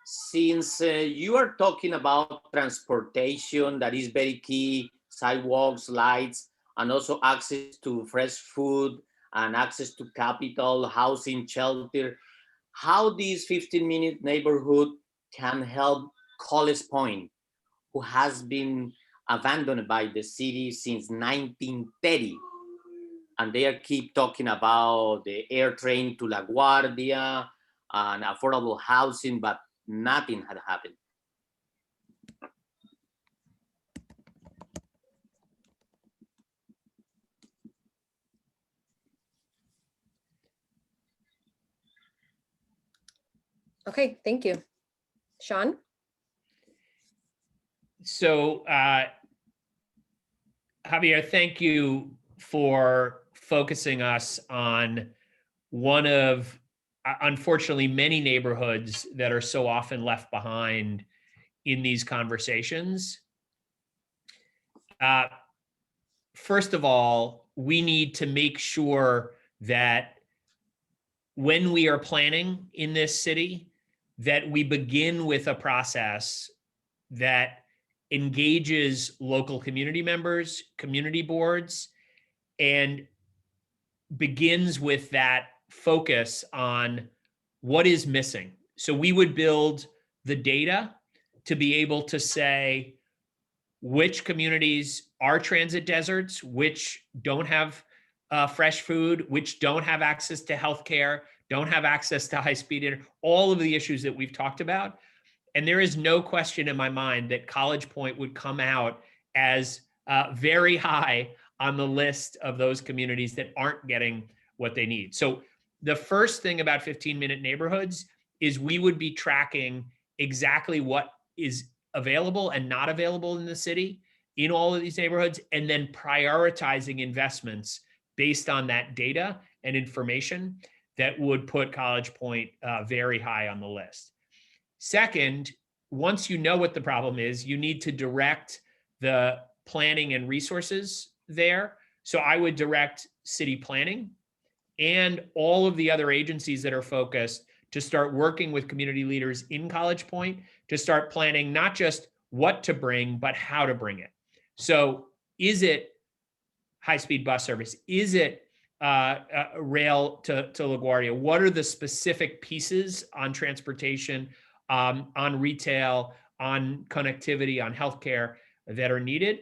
Since you are talking about transportation, that is very key, sidewalks, lights, and also access to fresh food and access to capital, housing, shelter, how this 15-minute neighborhood can help College Point, who has been abandoned by the city since 1930. And they keep talking about the air train to LaGuardia and affordable housing, but nothing had happened. Okay, thank you. Shaun? So, Javier, thank you for focusing us on one of, unfortunately, many neighborhoods that are so often left behind in these conversations. First of all, we need to make sure that when we are planning in this city, that we begin with a process that engages local community members, community boards, and begins with that focus on what is missing. So we would build the data to be able to say which communities are transit deserts, which don't have fresh food, which don't have access to healthcare, don't have access to high-speed internet, all of the issues that we've talked about. And there is no question in my mind that College Point would come out as very high on the list of those communities that aren't getting what they need. So the first thing about 15-minute neighborhoods is we would be tracking exactly what is available and not available in the city in all of these neighborhoods, and then prioritizing investments based on that data and information that would put College Point very high on the list. Second, once you know what the problem is, you need to direct the planning and resources there. So I would direct city planning and all of the other agencies that are focused to start working with community leaders in College Point to start planning not just what to bring, but how to bring it. So is it high-speed bus service? Is it rail to LaGuardia? What are the specific pieces on transportation, on retail, on connectivity, on healthcare that are needed?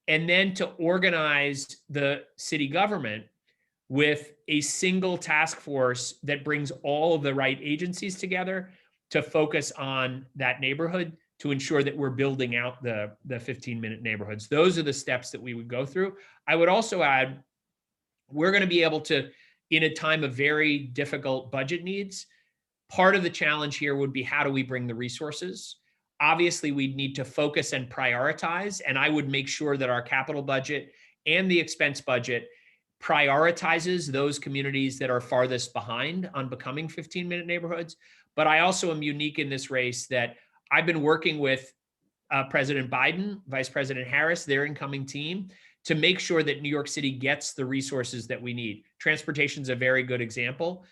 And then to organize the city government with a single task force that brings all of the right agencies together to focus on that neighborhood to ensure that we're building out the 15-minute neighborhoods. Those are the steps that we would go through. I would also add, we're going to be able to, in a time of very difficult budget needs, part of the challenge here would be how do we bring the resources? Obviously, we'd need to focus and prioritize, and I would make sure that our capital budget and the expense budget prioritizes those communities that are farthest behind on becoming 15-minute neighborhoods. But I also am unique in this race that I've been working with President Biden, Vice President Harris, their incoming team, to make sure that New York City gets the resources that we need. Transportation is a very good example.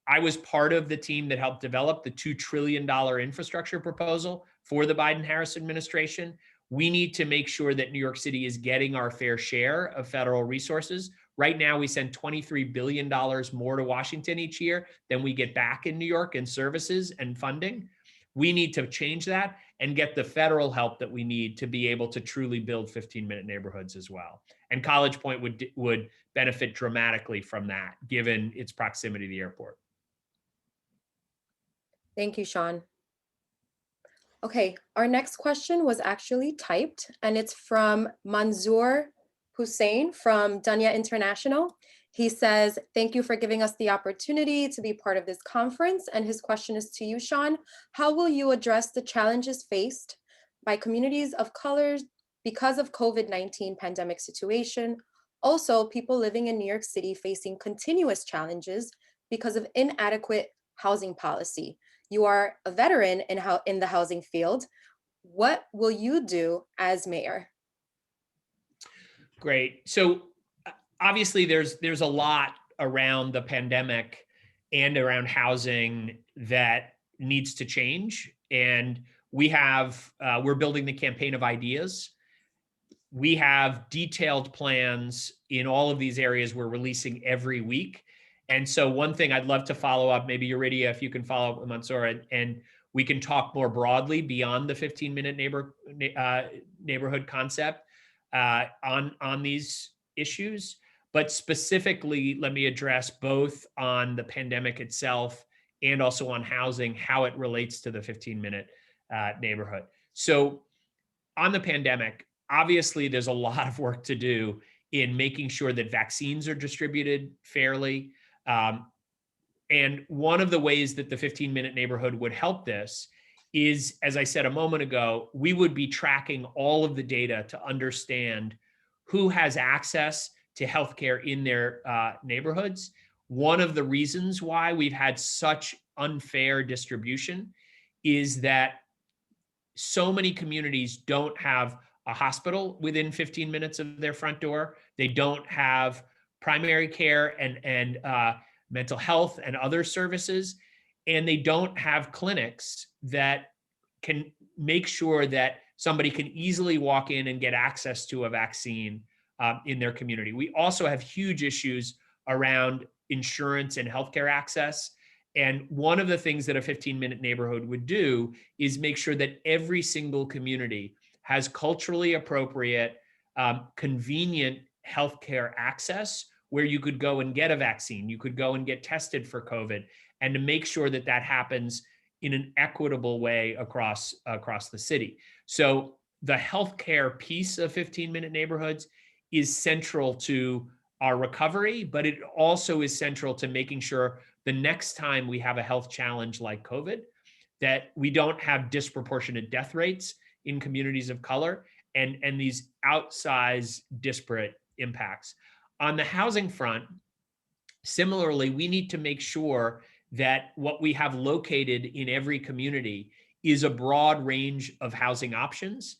I was part of the team that helped develop the $2 trillion infrastructure proposal for the Biden-Harris administration. We need to make sure that New York City is getting our fair share of federal resources. Right now, we send $23 billion more to Washington each year than we get back in New York in services and funding. We need to change that and get the federal help that we need to be able to truly build 15-minute neighborhoods as well. And College Point would benefit dramatically from that, given its proximity to the airport. Thank you, Shaun. Okay, our next question was actually typed, and it's from Manzoor Hussein from Dunya International. He says, thank you for giving us the opportunity to be part of this conference. And his question is to you, Shaun. How will you address the challenges faced by communities of color because of COVID-19 pandemic situation? Also, people living in New York City facing continuous challenges because of inadequate housing policy. You are a veteran in the housing field. What will you do as mayor? Great. So obviously there's a lot around the pandemic and around housing that needs to change. And we're building the campaign of ideas. We have detailed plans in all of these areas we're releasing every week. And so one thing I'd love to follow up, maybe Eurydia, if you can follow up with Mansoor, and we can talk more broadly beyond the 15-minute neighborhood concept on these issues. But specifically, let me address both on the pandemic itself and also on housing, how it relates to the 15-minute neighborhood. So on the pandemic, obviously there's a lot of work to do in making sure that vaccines are distributed fairly. And one of the ways that the 15-minute neighborhood would help this is, as I said a moment ago, we would be tracking all of the data to understand who has access to healthcare in their neighborhoods. One of the reasons why we've had such unfair distribution is that so many communities don't have a hospital within 15 minutes of their front door. They don't have primary care and mental health and other services, and they don't have clinics that can make sure that somebody can easily walk in and get access to a vaccine in their community. We also have huge issues around insurance and healthcare access. And one of the things that a 15-minute neighborhood would do is make sure that every single community has culturally appropriate, convenient healthcare access where you could go and get a vaccine, you could go and get tested for COVID, and to make sure that that happens in an equitable way across the city. So the healthcare piece of 15-minute neighborhoods is central to our recovery, but it also is central to making sure the next time we have a health challenge like COVID, that we don't have disproportionate death rates in communities of color and these outsized disparate impacts. On the housing front, similarly, we need to make sure that what we have located in every community is a broad range of housing options.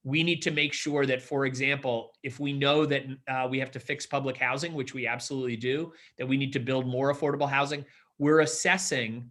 We need to make sure that, for example, if we know that we have to fix public housing, which we absolutely do, that we need to build more affordable housing, we're assessing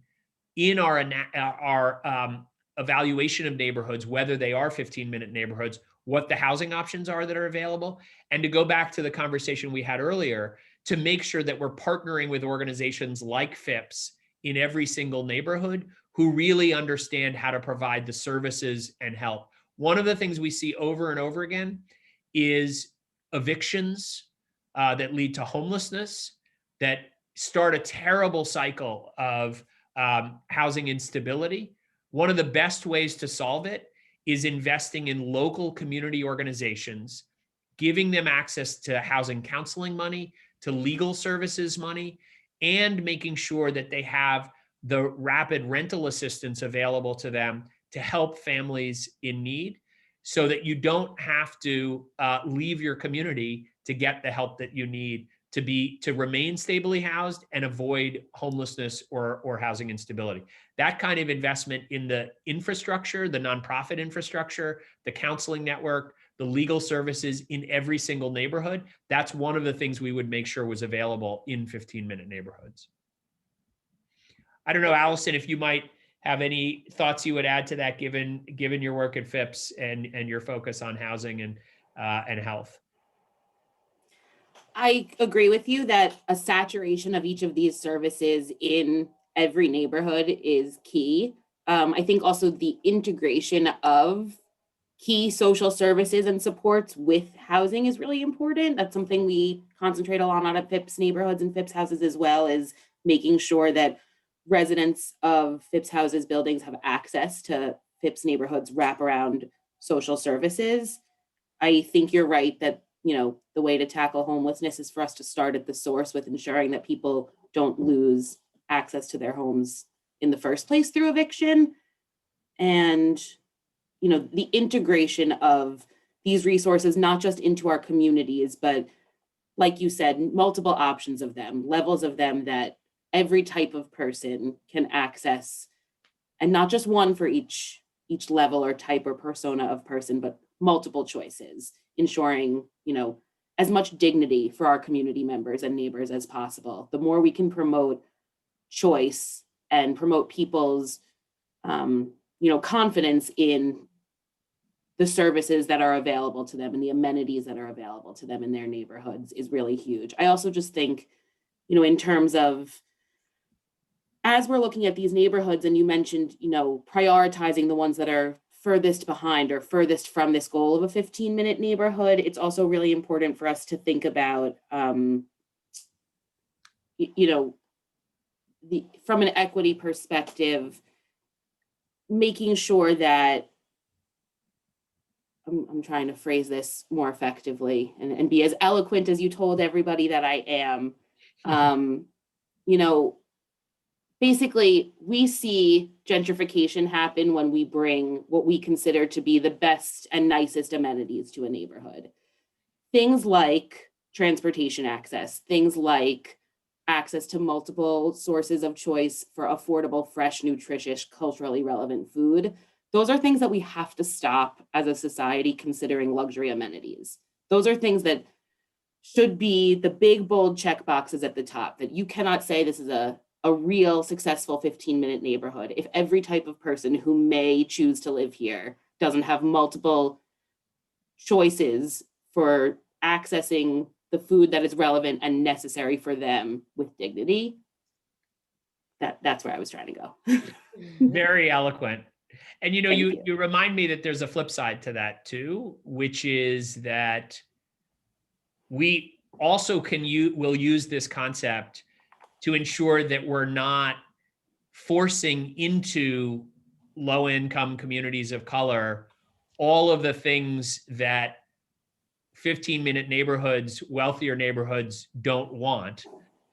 in our evaluation of neighborhoods, whether they are 15-minute neighborhoods, what the housing options are that are available. And to go back to the conversation we had earlier, to make sure that we're partnering with organizations like Phipps in every single neighborhood who really understand how to provide the services and help. One of the things we see over and over again is evictions that lead to homelessness, that start a terrible cycle of housing instability. One of the best ways to solve it is investing in local community organizations, giving them access to housing counseling money, to legal services money, and making sure that they have the rapid rental assistance available to them to help families in need, so that you don't have to leave your community to get the help that you need to remain stably housed and avoid homelessness or housing instability. That kind of investment in the infrastructure, the nonprofit infrastructure, the counseling network, the legal services in every single neighborhood, that's one of the things we would make sure was available in 15-minute neighborhoods. I don't know, Allison, if you might have any thoughts you would add to that, given your work at Phipps and your focus on housing and health. I agree with you that a saturation of each of these services in every neighborhood is key. I think also the integration of key social services and supports with housing is really important. That's something we concentrate a lot on at Phipps Neighborhoods and Phipps Houses, as well as making sure that residents of Phipps Houses buildings have access to Phipps Neighborhoods wraparound social services. I think you're right that, the way to tackle homelessness is for us to start at the source with ensuring that people don't lose access to their homes in the first place through eviction. And, the integration of these resources, not just into our communities, but like you said, multiple options of them, levels of them that every type of person can access, and not just one for each level or type or persona of person, but multiple choices, ensuring, as much dignity for our community members and neighbors as possible. The more we can promote choice and promote people's, confidence in the services that are available to them and the amenities that are available to them in their neighborhoods is really huge. I also just think in terms of, as we're looking at these neighborhoods, and you mentioned, prioritizing the ones that are furthest behind or furthest from this goal of a 15-minute neighborhood, it's also really important for us to think about, from an equity perspective, making sure that, I'm trying to phrase this more effectively and be as eloquent as you told everybody that I am. Basically, we see gentrification happen when we bring what we consider to be the best and nicest amenities to a neighborhood. Things like transportation access, things like access to multiple sources of choice for affordable, fresh, nutritious, culturally relevant food. Those are things that we have to stop as a society considering luxury amenities. Those are things that should be the big, bold check boxes at the top, that you cannot say this is a real successful 15-minute neighborhood if every type of person who may choose to live here doesn't have multiple choices for accessing the food that is relevant and necessary for them with dignity. That's where I was trying to go. Very eloquent. And you remind me that there's a flip side to that too, which is that we also will use this concept to ensure that we're not forcing into low-income communities of color all of the things that 15-minute neighborhoods, wealthier neighborhoods don't want.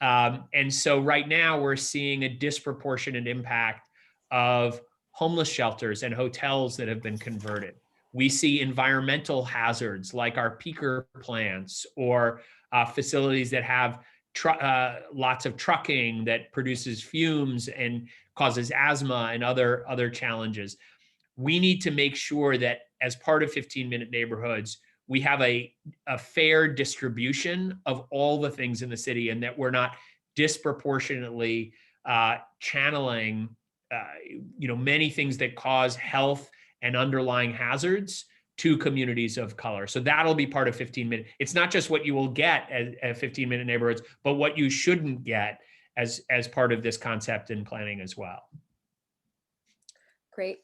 And so right now we're seeing a disproportionate impact of homeless shelters and hotels that have been converted. We see environmental hazards like our peaker plants or facilities that have lots of trucking that produces fumes and causes asthma and other challenges. We need to make sure that as part of 15-minute neighborhoods, we have a fair distribution of all the things in the city, and that we're not disproportionately channeling many things that cause health and underlying hazards to communities of color. So that'll be part of 15-minute. It's not just what you will get at 15-minute neighborhoods, but what you shouldn't get as part of this concept and planning as well. Great.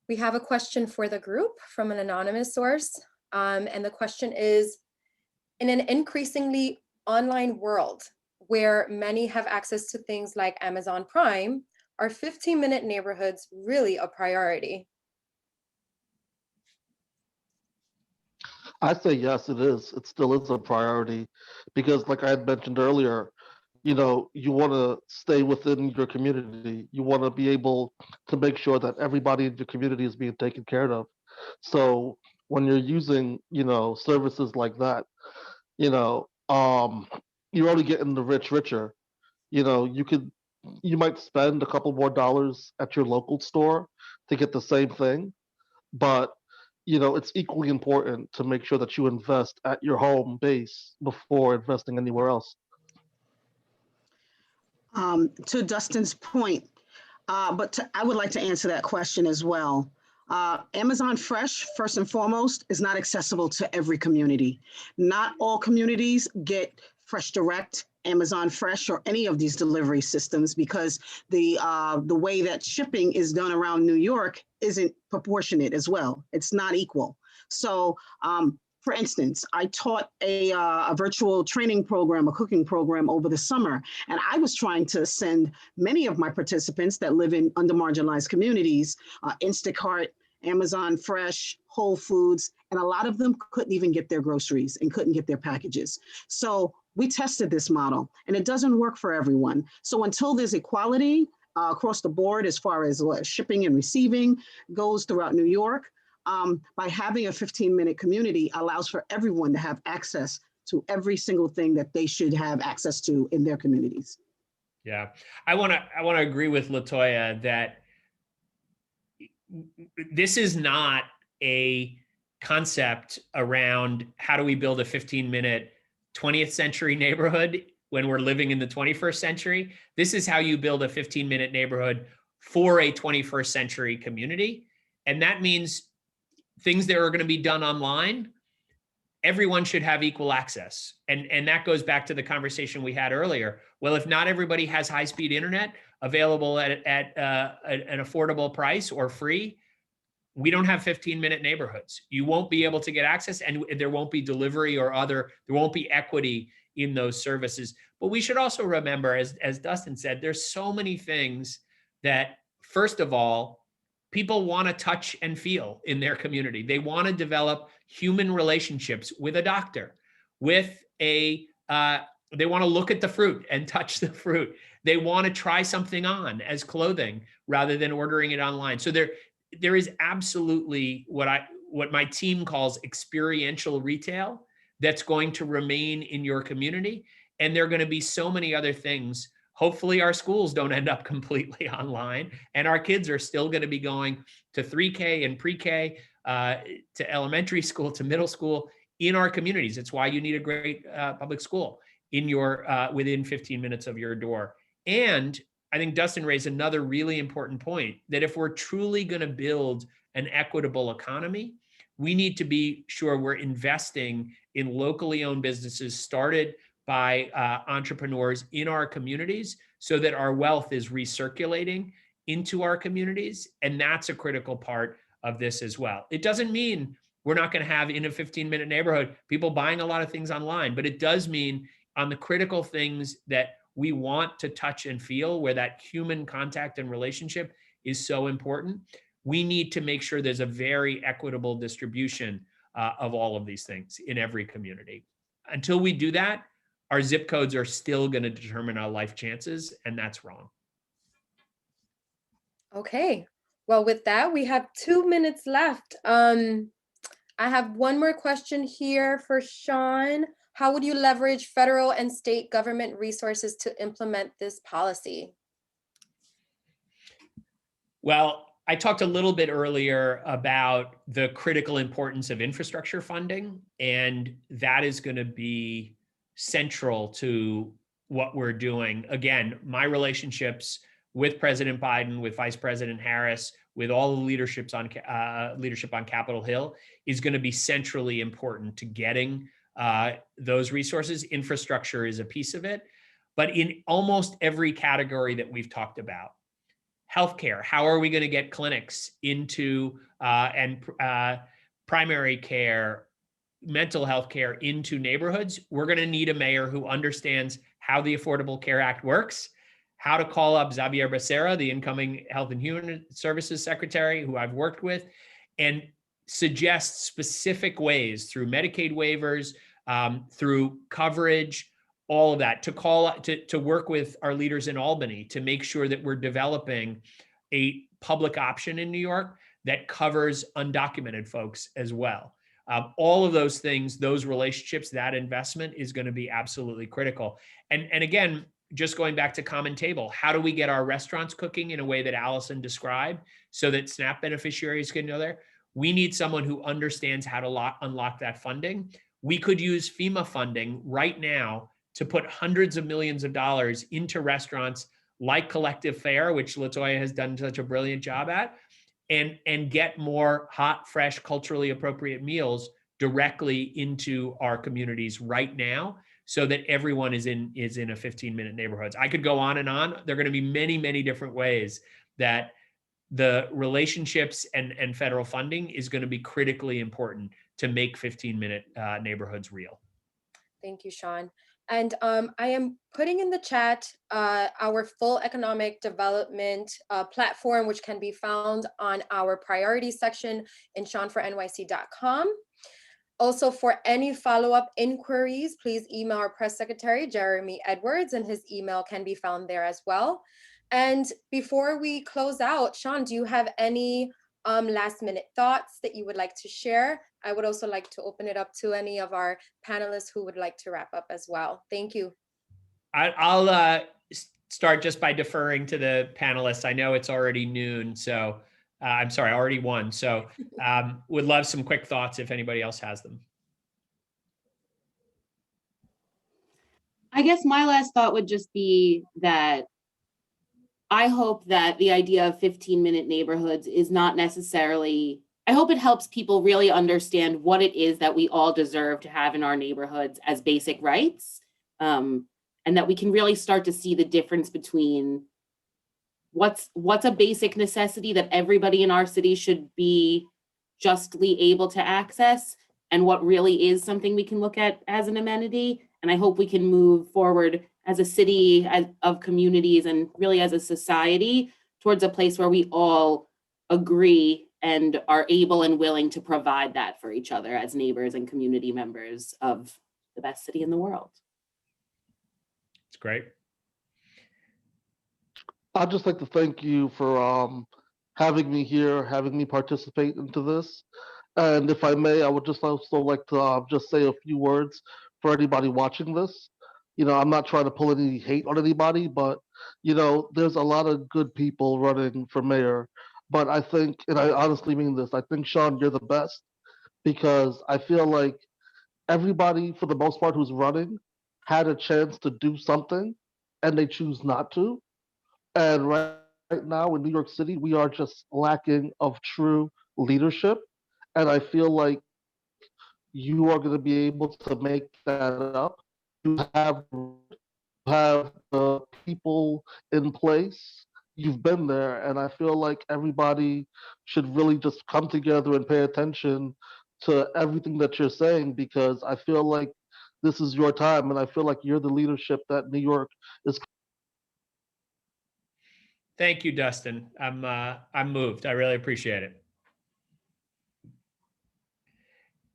We have a question for the group from an anonymous source. And the question is, in an increasingly online world where many have access to things like Amazon Prime, are 15-minute neighborhoods really a priority? I say yes, it is. It still is a priority because, like I had mentioned earlier, you want to stay within your community. You want to be able to make sure that everybody in your community is being taken care of. So when you're using, services like that, you're only getting the rich richer. You might spend a couple more dollars at your local store to get the same thing, but it's equally important to make sure that you invest at your home base before investing anywhere else. To Dustin's point, I would like to answer that question as well. Amazon Fresh, first and foremost, is not accessible to every community. Not all communities get Fresh Direct, Amazon Fresh, or any of these delivery systems because the way that shipping is done around New York isn't proportionate as well. It's not equal. So, for instance, I taught a virtual training program, a cooking program over the summer, and I was trying to send many of my participants that live in under-marginalized communities, Instacart, Amazon Fresh, Whole Foods, and a lot of them couldn't even get their groceries and couldn't get their packages. So we tested this model, and it doesn't work for everyone. So until there's equality across the board as far as shipping and receiving goes throughout New York, by having a 15-minute community allows for everyone to have access to every single thing that they should have access to in their communities. Yeah, I want to agree with LaToya that this is not a concept around how do we build a 15-minute 20th century neighborhood when we're living in the 21st century. This is how you build a 15-minute neighborhood for a 21st century community. And that means things that are going to be done online everyone should have equal access. And that goes back to the conversation we had earlier. Well, if not everybody has high-speed internet available at an affordable price or free, we don't have 15-minute neighborhoods. You won't be able to get access, and there won't be delivery or there won't be equity in those services. But we should also remember, as Dustin said, there's so many things that, first of all, people want to touch and feel in their community. They want to develop human relationships with a doctor, they want to look at the fruit and touch the fruit. They want to try something on as clothing rather than ordering it online. So there is absolutely what my team calls experiential retail that's going to remain in your community. And there are going to be so many other things. Hopefully our schools don't end up completely online, and our kids are still going to be going to 3K and pre-K, to elementary school, to middle school in our communities. It's why you need a great public school in your within 15 minutes of your door. And I think Dustin raised another really important point, that if we're truly going to build an equitable economy, we need to be sure we're investing in locally owned businesses started by entrepreneurs in our communities, so that our wealth is recirculating into our communities. And that's a critical part of this as well. It doesn't mean we're not going to have, in a 15-minute neighborhood, people buying a lot of things online, but it does mean on the critical things that we want to touch and feel, where that human contact and relationship is so important, we need to make sure there's a very equitable distribution of all of these things in every community. Until we do that, our zip codes are still going to determine our life chances, and that's wrong. Okay, well, with that, we have 2 minutes left. I have one more question here for Shaun. How would you leverage federal and state government resources to implement this policy? Well, I talked a little bit earlier about the critical importance of infrastructure funding, and that is going to be central to what we're doing. Again, my relationships with President Biden, with Vice President Harris, with all the leadership on Capitol Hill is going to be centrally important to getting those resources. Infrastructure is a piece of it, but in almost every category that we've talked about, healthcare, how are we going to get clinics into primary care, mental health care into neighborhoods? We're going to need a mayor who understands how the Affordable Care Act works, how to call up Xavier Becerra, the incoming Health and Human Services Secretary, who I've worked with, and suggest specific ways through Medicaid waivers, through coverage, all of that, to work with our leaders in Albany to make sure that we're developing a public option in New York that covers undocumented folks as well. All of those things, those relationships, that investment is going to be absolutely critical. And again, just going back to Common Table, how do we get our restaurants cooking in a way that Allison described so that SNAP beneficiaries can go there? We need someone who understands how to unlock that funding. We could use FEMA funding right now to put hundreds of millions of dollars into restaurants like Collective Fare, which LaToya has done such a brilliant job at, and get more hot, fresh, culturally appropriate meals directly into our communities right now, so that everyone is in a 15-minute neighborhoods. I could go on and on. There are going to be many, many different ways that the relationships and federal funding is going to be critically important to make 15-minute neighborhoods real. Thank you, Shaun. And I am putting in the chat our full economic development platform, which can be found on our priorities section in shaunfornyc.com. Also, for any follow-up inquiries, please email our press secretary, Jeremy Edwards, and his email can be found there as well. And before we close out, Shaun, do you have any last-minute thoughts that you would like to share? I would also like to open it up to any of our panelists who would like to wrap up as well. Thank you. I'll start just by deferring to the panelists. I know it's already noon, so I'm sorry, already 1. So would love some quick thoughts if anybody else has them. I guess my last thought would just be that I hope that the idea of 15-minute neighborhoods is not necessarily I hope it helps people really understand what it is that we all deserve to have in our neighborhoods as basic rights, and that we can really start to see the difference between what's a basic necessity that everybody in our city should be justly able to access, and what really is something we can look at as an amenity. And I hope we can move forward as a city of communities and really as a society towards a place where we all agree and are able and willing to provide that for each other as neighbors and community members of the best city in the world. It's great. I'd just like to thank you for having me here, having me participate into this. And if I may, I would just also like to just say a few words for anybody watching this. You know, I'm not trying to pull any hate on anybody, but, you know, there's a lot of good people running for mayor. But I think, and I honestly mean this, I think, Shaun, you're the best, because I feel like everybody, for the most part, who's running had a chance to do something and they choose not to. And right now in New York City, we are just lacking of true leadership. And I feel like you are going to be able to make that up. You have the people in place. You've been there, and I feel like everybody should really just come together and pay attention to everything that you're saying, because I feel like this is your time, and I feel like you're the leadership that New York is. Thank you, Dustin. I'm moved. I really appreciate it.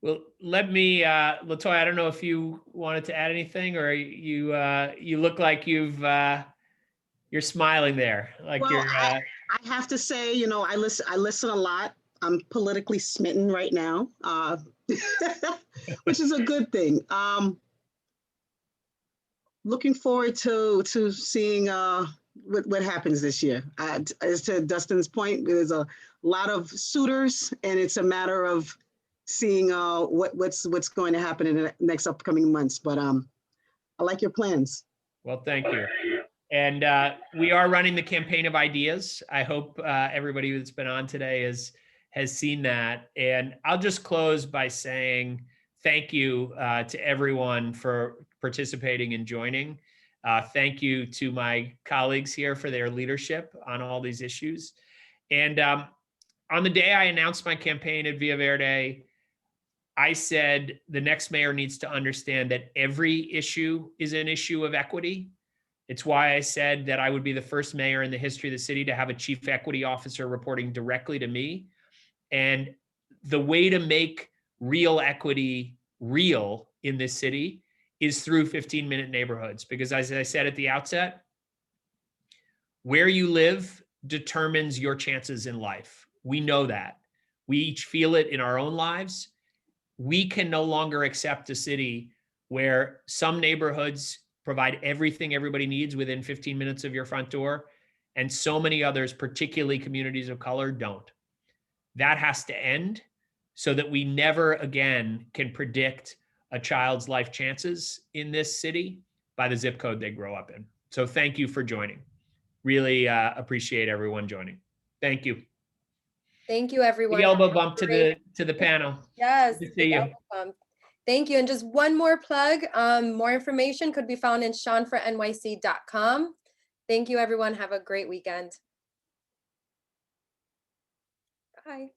Well, let me, LaToya, I don't know if you wanted to add anything, or you look like you're smiling there, like Well, you're. I have to say, you know, I listen a lot. I'm politically smitten right now, which is a good thing. Looking forward to seeing what happens this year. As to Dustin's point, there's a lot of suitors, and it's a matter of seeing what's going to happen in the next upcoming months. But I like your plans. Well, thank you. And we are running the campaign of ideas. I hope everybody who's been on today has seen that. And I'll just close by saying thank you to everyone for participating and joining. Thank you to my colleagues here for their leadership on all these issues. And on the day I announced my campaign at Villa Verde, I said the next mayor needs to understand that every issue is an issue of equity. It's why I said that I would be the first mayor in the history of the city to have a chief equity officer reporting directly to me. And the way to make real equity real in this city is through 15-minute neighborhoods. Because as I said at the outset, where you live determines your chances in life. We know that. We each feel it in our own lives. We can no longer accept a city where some neighborhoods provide everything everybody needs within 15 minutes of your front door, and so many others, particularly communities of color, don't. That has to end so that we never again can predict a child's life chances in this city by the zip code they grow up in. So thank you for joining. Really appreciate everyone joining. Thank you. Thank you, everyone. Big elbow bump to the panel. Yes. Good to see you. Thank you. And just one more plug. More information could be found in shaunfornyc.com. Thank you, everyone. Have a great weekend. Bye.